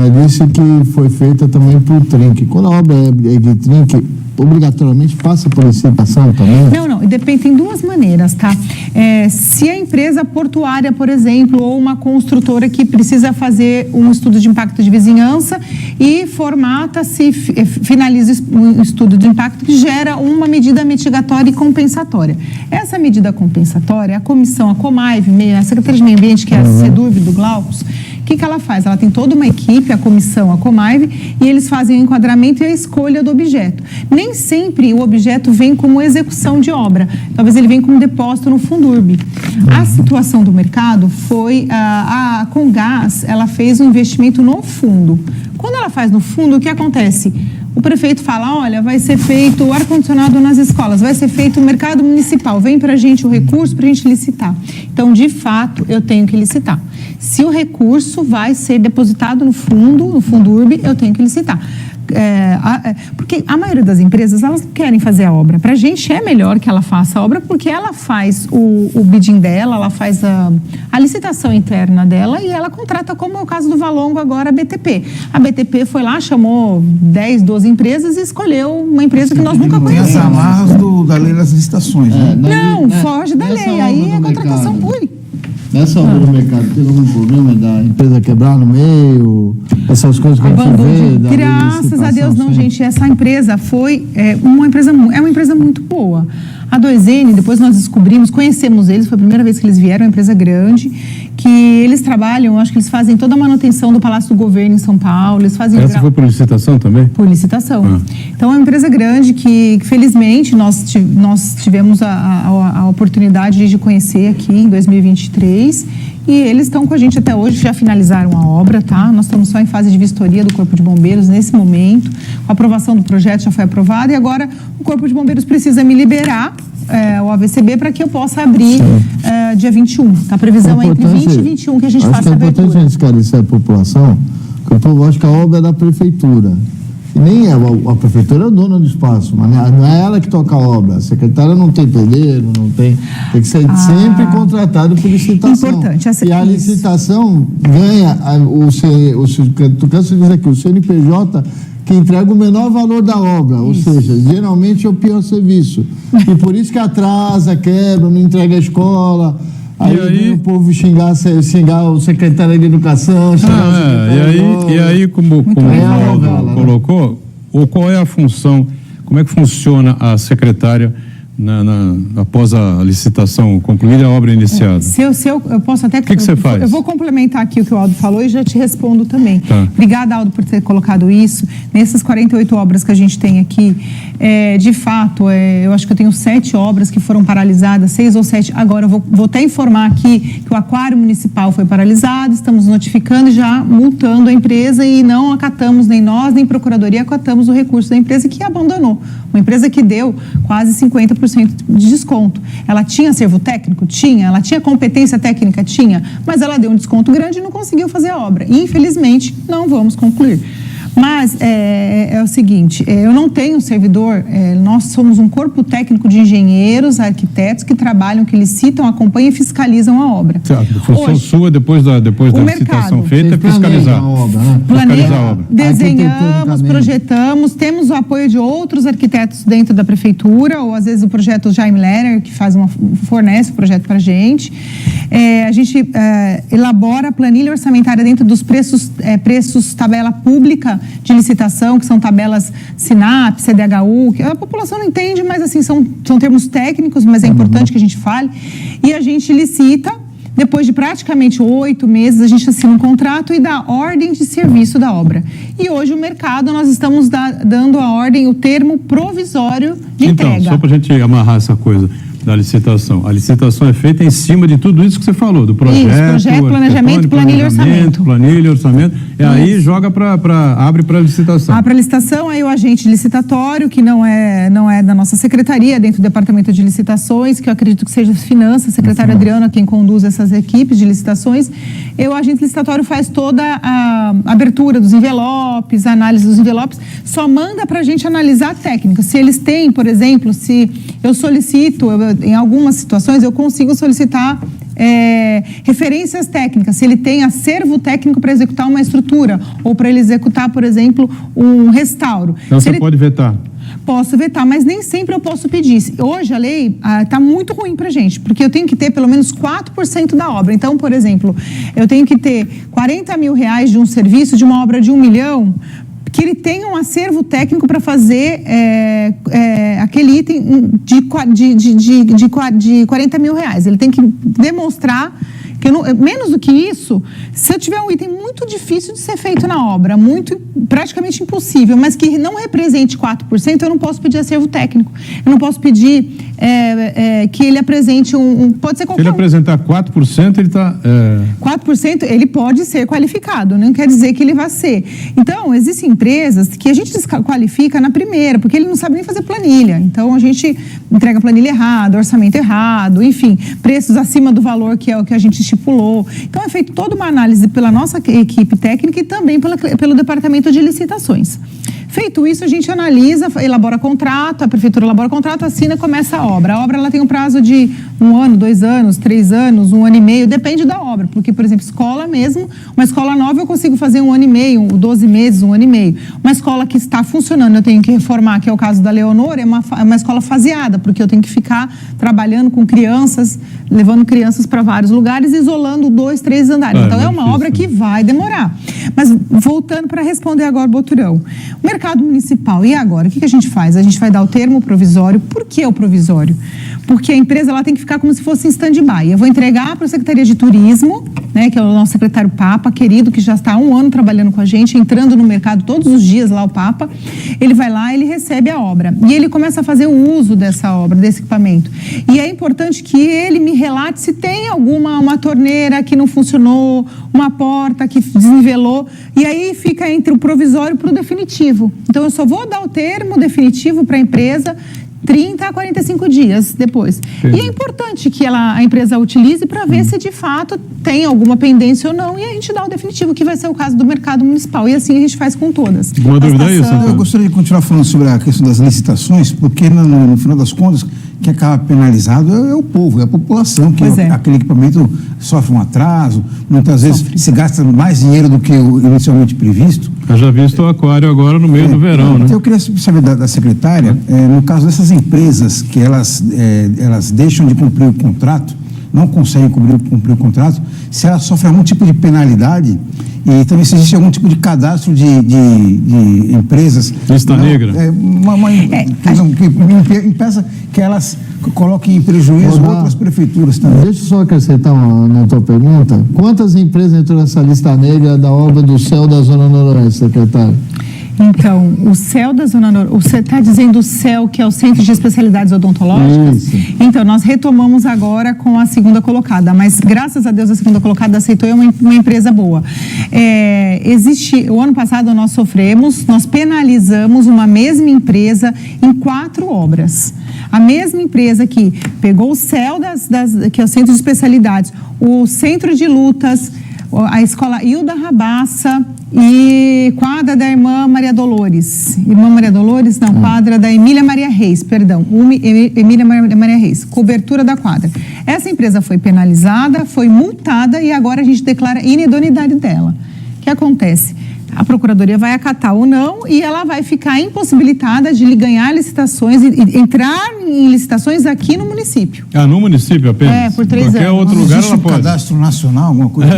disse que foi feita também por trinque. Quando a obra é de trinque, obrigatoriamente passa por licitação também? Não, e depende, tem duas maneiras, tá? Se a empresa portuária, por exemplo, ou uma construtora que precisa fazer um estudo de impacto de vizinhança e finaliza um estudo de impacto que gera uma medida mitigatória e compensatória. Essa medida compensatória, a comissão, a Comaive, a Secretaria de Meio Ambiente, que é a SEDURB do Glaucus, o que ela faz? Ela tem toda uma equipe, a comissão, a Comaive, e eles fazem o enquadramento e a escolha do objeto. Nem sempre o objeto vem como execução de obra, talvez ele venha como depósito no Fundurb. A situação do mercado foi, a Comgás, ela fez um investimento no fundo. Quando ela faz no fundo, o que acontece? O prefeito fala, olha, vai ser feito o ar-condicionado nas escolas, vai ser feito o mercado municipal, vem para a gente o recurso para a gente licitar. Então, de fato, eu tenho que licitar. Se o recurso vai ser depositado no Fundurb, eu tenho que licitar. Porque a maioria das empresas, elas não querem fazer a obra. Para a gente é melhor que ela faça a obra, porque ela faz o bidding dela, ela faz a licitação interna dela e ela contrata, como é o caso do Valongo agora, a BTP. A BTP foi lá, chamou 10, 12 empresas e escolheu uma empresa que nós nunca conhecemos. Tem as amarras da lei das licitações, né? Não, foge da lei. Aí a contratação... Nessa obra do mercado, teve algum problema da empresa quebrar no meio, essas coisas que a gente vê? Graças a Deus não, gente. Essa empresa é uma empresa muito boa. A 2N, depois nós descobrimos, conhecemos eles, foi a primeira vez que eles vieram, uma empresa grande, que eles trabalham, acho que eles fazem toda a manutenção do Palácio do Governo em São Paulo. Eles fazem Essa foi por licitação também? Por licitação. Então, é uma empresa grande que felizmente, nós tivemos a oportunidade de conhecer aqui em 2023 e eles estão com a gente até hoje, já finalizaram a obra, tá? Nós estamos só em fase de vistoria do Corpo de Bombeiros nesse momento. A aprovação do projeto já foi aprovada e agora o Corpo de Bombeiros precisa me liberar o AVCB para que eu possa abrir dia 21. Tá? A previsão é entre 20 e 21 que a gente faça a abertura. É importante a gente esclarecer a população, porque o povo acha que a obra é da prefeitura. E nem a prefeitura é o dono do espaço, mas não é ela que toca a obra. A secretária não tem pedreiro, tem que ser sempre contratado por licitação. Importante. E a licitação ganha, tu cansa de dizer aqui, o CNPJ que entrega o menor valor da obra, ou seja, geralmente é o pior serviço. E por isso que atrasa, quebra, não entrega a escola. Aí o povo xingar o secretário de Educação. E aí, como o Aldo colocou, qual é a função, como é que funciona a secretária após a licitação concluída, a obra iniciada? Eu posso até... O que você faz? Eu vou complementar aqui o que o Aldo falou e já te respondo também. Tá. Obrigada, Aldo, por ter colocado isso. Nessas 48 obras que a gente tem aqui, de fato, eu acho que eu tenho 7 obras que foram paralisadas, 6 ou 7. Agora, eu vou até informar aqui que o Aquário Municipal foi paralisado, estamos notificando e já multando a empresa e não acatamos, nem nós, nem Procuradoria, acatamos o recurso da empresa que abandonou. Uma empresa que deu quase 50% de desconto. Ela tinha acervo técnico? Tinha. Ela tinha competência técnica? Tinha. Mas ela deu um desconto grande e não conseguiu fazer a obra. E, infelizmente, não vamos concluir. Mas é o seguinte, eu não tenho servidor, nós somos um corpo técnico de engenheiros, arquitetos que trabalham, que licitam, acompanham e fiscalizam a obra. A função sua, depois da licitação feita, é fiscalizar a obra. Desenhamos, projetamos, temos o apoio de outros arquitetos dentro da prefeitura, ou às vezes o projeto Jaime Lerner, que fornece o projeto para a gente. A gente elabora a planilha orçamentária dentro dos preços tabela pública de licitação, que são tabelas SINAP, CDHU, que a população não entende, mas assim, são termos técnicos, mas é importante que a gente fale. E a gente licita, depois de praticamente 8 meses, a gente assina um contrato e dá ordem de serviço da obra. E hoje o mercado, nós estamos dando a ordem, o termo provisório de entrega. Então, só para a gente amarrar essa coisa da licitação. A licitação é feita em cima de tudo isso que você falou, do projeto, planejamento, planilha e orçamento. Planilha, orçamento. E aí joga abre para licitação. Abre para licitação, aí o agente licitatório, que não é da nossa secretaria, dentro do departamento de licitações, que eu acredito que seja finanças, a secretária Adriana, quem conduz essas equipes de licitações. O agente licitatório faz toda a abertura dos envelopes, a análise dos envelopes, só manda para a gente analisar a técnica. Se eles têm, por exemplo, se eu solicito, em algumas situações, eu consigo solicitar referências técnicas, se ele tem acervo técnico para executar uma estrutura ou para ele executar, por exemplo, um restauro. Então você pode vetar? Posso vetar, mas nem sempre eu posso pedir. Hoje a lei está muito ruim para a gente, porque eu tenho que ter pelo menos 4% da obra. Então, por exemplo, eu tenho que ter R$40 mil de um serviço, de uma obra de R$1 milhão, que ele tenha um acervo técnico para fazer aquele item de R$40 mil. Ele tem que demonstrar que menos do que isso, se eu tiver um item muito difícil de ser feito na obra, praticamente impossível, mas que não represente 4%, eu não posso pedir acervo técnico. Eu não posso pedir que ele apresente pode ser qualquer. Se ele apresentar 4%, ele está... 4%, ele pode ser qualificado, não quer dizer que ele vai ser. Então, existem empresas que a gente desqualifica na primeira, porque ele não sabe nem fazer planilha. Então, a gente entrega planilha errada, orçamento errado, enfim, preços acima do valor que é o que a gente estipulou. Então, é feita toda uma análise pela nossa equipe técnica e também pelo departamento de licitações. Feito isso, a gente analisa, elabora contrato, a prefeitura elabora contrato, assina e começa a obra. A obra ela tem um prazo de 1 ano, 2 anos, 3 anos, 1 ano e meio, depende da obra. Porque, por exemplo, escola mesmo, uma escola nova eu consigo fazer 1 ano e meio, 12 meses, 1 ano e meio. Uma escola que está funcionando, eu tenho que reformar, que é o caso da Leonor, é uma escola faseada, porque eu tenho que ficar trabalhando com crianças, levando crianças para vários lugares, isolando 2, 3 andares. Então, é uma obra que vai demorar. Mas, voltando para responder agora, Boturão, o mercado municipal, e agora? O que a gente faz? A gente vai dar o termo provisório. Por que o provisório? Porque a empresa ela tem que ficar como se fosse em stand-by. Eu vou entregar para a Secretaria de Turismo, né, que é o nosso secretário Papa, querido, que já está há 1 ano trabalhando com a gente, entrando no mercado todos os dias lá, o Papa. Ele vai lá, ele recebe a obra. E ele começa a fazer o uso dessa obra, desse equipamento. E é importante que ele me relate se tem uma torneira que não funcionou, uma porta que desnivelou. E aí fica entre o provisório para o definitivo. Então, eu só vou dar o termo definitivo para a empresa 30 a 45 dias depois. Entendi. E é importante que a empresa utilize para ver se de fato tem alguma pendência ou não, e a gente dá o definitivo, que vai ser o caso do mercado municipal. E assim a gente faz com todas. Uma dúvida é isso? Eu gostaria de continuar falando sobre a questão das licitações, porque no final das contas, quem acaba penalizado é o povo, é a população, que aquele equipamento sofre um atraso, muitas vezes se gasta mais dinheiro do que o inicialmente previsto. Eu já visto o aquário agora no meio do verão, né? Eu queria saber da secretária, no caso dessas empresas que elas deixam de cumprir o contrato, não conseguem cumprir o contrato, se elas sofrem algum tipo de penalidade e também se existe algum tipo de cadastro de empresas... Lista negra. Que impeça que elas coloquem em prejuízo outras prefeituras também. Deixa eu só acrescentar na tua pergunta. Quantas empresas entrou nessa lista negra da obra do CEL da Zona Noroeste, secretário? Então, o CEL da Zona Noroeste, você está dizendo o CEL, que é o Centro de Especialidades Odontológicas? Isso. Então, nós retomamos agora com a segunda colocada, mas graças a Deus a segunda colocada aceitou, é uma empresa boa. O ano passado nós penalizamos uma mesma empresa em 4 obras. A mesma empresa que pegou o CEL, que é o Centro de Especialidades, o Centro de Lutas, a Escola Hilda Rabassa e quadra da Irmã Maria Dolores. Irmã Maria Dolores? Não, quadra da Emília Maria Reis, perdão. Emília Maria Reis, cobertura da quadra. Essa empresa foi penalizada, foi multada e agora a gente declara a inidoneidade dela. O que acontece? A Procuradoria vai acatar ou não e ela vai ficar impossibilitada de ganhar licitações e entrar em licitações aqui no município. No município apenas? Por 3 anos. Qualquer outro lugar ela pode. Cadastro nacional, alguma coisa?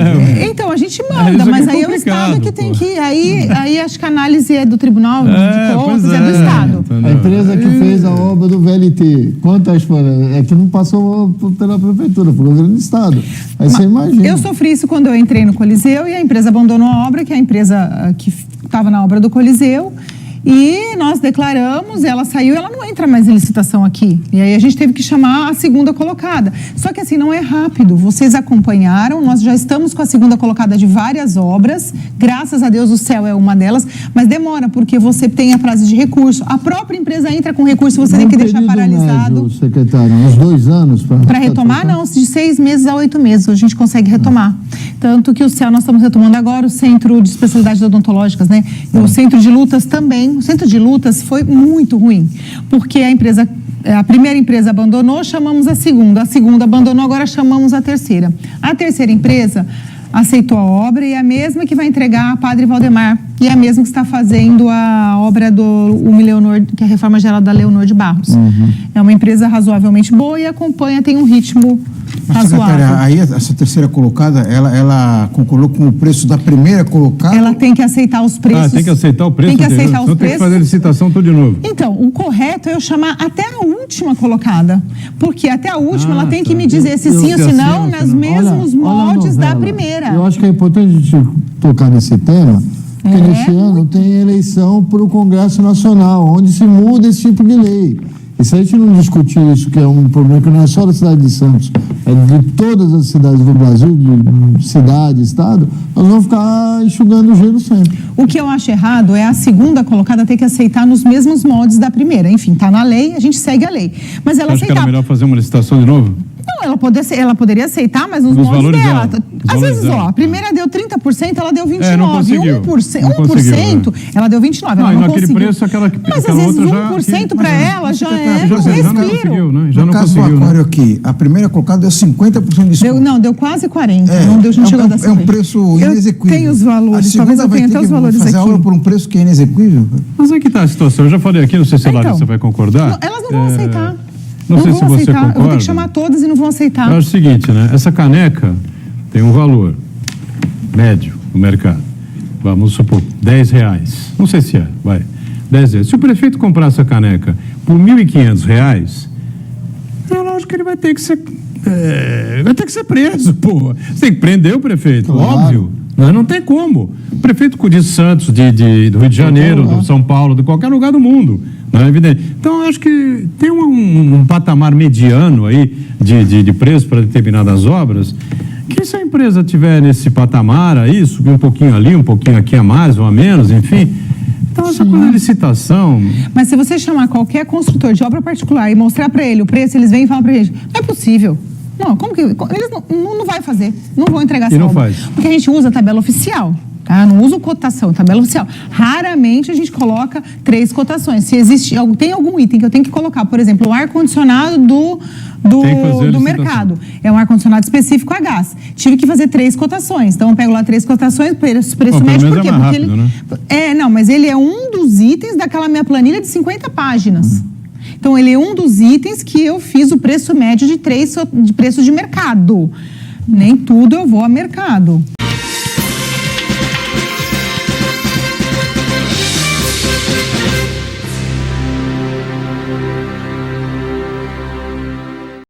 Então, a gente manda, mas aí é o Estado que tem que ir. Aí acho que a análise é do Tribunal de Contas, é do Estado. A empresa que fez a obra do VLT, quantas foram? É que não passou pela Prefeitura, pelo governo do Estado. Aí você imagina. Eu sofri isso quando eu entrei no Coliseu e a empresa abandonou a obra, que é a empresa que estava na obra do Coliseu, e nós declaramos, ela saiu, ela não entra mais em licitação aqui. E aí a gente teve que chamar a segunda colocada. Só que assim, não é rápido. Vocês acompanharam, nós já estamos com a segunda colocada de várias obras. Graças a Deus o CEL é uma delas, mas demora, porque você tem a prazo de recurso. A própria empresa entra com recurso, você tem que deixar paralisado. Médio, secretário, uns 2 anos para retomar? Não, de 6 meses a 8 meses a gente consegue retomar. Tanto que o CEL nós estamos retomando agora, o Centro de Especialidades Odontológicas, né? E o Centro de Lutas também. o centro de lutas foi muito ruim, porque a primeira empresa abandonou, chamamos a segunda abandonou, agora chamamos a terceira. A terceira empresa aceitou a obra e é a mesma que vai entregar a Padre Valdemar, e é a mesma que está fazendo a obra do Leonor, que é a reforma geral da Leonor de Barros. É uma empresa razoavelmente boa e acompanha, tem um ritmo razoável. Secretária, aí essa terceira colocada, ela concordou com o preço da primeira colocada? Ela tem que aceitar os preços. Tem que aceitar o preço. Tem que aceitar os então preços. Tem que fazer a licitação tudo de novo. Então, o correto é eu chamar até a última colocada, porque até a última ela tem que me dizer se sim ou se não, nos mesmos moldes da primeira. Eu acho que é importante a gente tocar nesse tema, porque nesse ano tem eleição para o Congresso Nacional, onde se muda esse tipo de lei. E se a gente não discutir isso, que é um problema que não é só da cidade de Santos, é de todas as cidades do Brasil, de cidade, estado, nós vamos ficar enxugando o gelo sempre. O que eu acho errado é a segunda colocada ter que aceitar nos mesmos moldes da primeira. Enfim, está na lei, a gente segue a lei. Mas ela Acho que era aceitar... melhor fazer uma licitação de novo? Não, ela poderia aceitar, mas nos moldes dela. Às vezes, a primeira deu 30%, ela deu 29%. Não conseguiu. 1%, ela deu 29%. Ela não naquele conseguiu. preço, mas às vezes 1% para ela já é um respiro. No caso do Aquário aqui, a primeira colocada deu 50% de desconto. Deu quase 40%. Não chegou a dar 50%. É um preço inexequível. Eu tenho os valores, talvez eu tenha até os valores aqui. Fazer a obra por um preço que é inexequível? Mas aí que está a situação. Eu já falei aqui, não sei se a Larissa vai concordar. Elas não vão aceitar. Não sei se você concorda. Eu vou ter que chamar todas e não vão aceitar. Eu acho o seguinte, né? Essa caneca tem um valor médio no mercado. Vamos supor, R$10. Não sei se vai. R$10. Se o prefeito comprar essa caneca por R$1.500, é lógico que ele vai ter que ser... vai ter que ser preso, pô. Você tem que prender o prefeito, óbvio. Não tem como. O prefeito de Santos, do Rio de Janeiro, do São Paulo, de qualquer lugar do mundo. Não é evidente. Então, eu acho que tem um patamar mediano aí de preço para determinadas obras, que se a empresa tiver nesse patamar aí, subir um pouquinho ali, um pouquinho aqui a mais ou a menos, enfim. Então, essa coisa de licitação... Mas se você chamar qualquer construtor de obra particular e mostrar para ele o preço, eles vêm e falam para gente, não é possível. Não, como que... Eles não vai fazer, não vão entregar essa obra. Faz. Porque a gente usa a tabela oficial. Tá? Não uso cotação, tabela oficial. Raramente a gente coloca 3 cotações. Se tem algum item que eu tenho que colocar, por exemplo, o ar-condicionado do mercado. É um ar-condicionado específico a gás. Tive que fazer 3 cotações. Então, eu pego lá 3 cotações, preço médio, por quê? Porque rápido, ele... mas ele é um dos itens daquela minha planilha de 50 páginas. Então, ele é um dos itens que eu fiz o preço médio de preços de mercado. Nem tudo eu vou a mercado.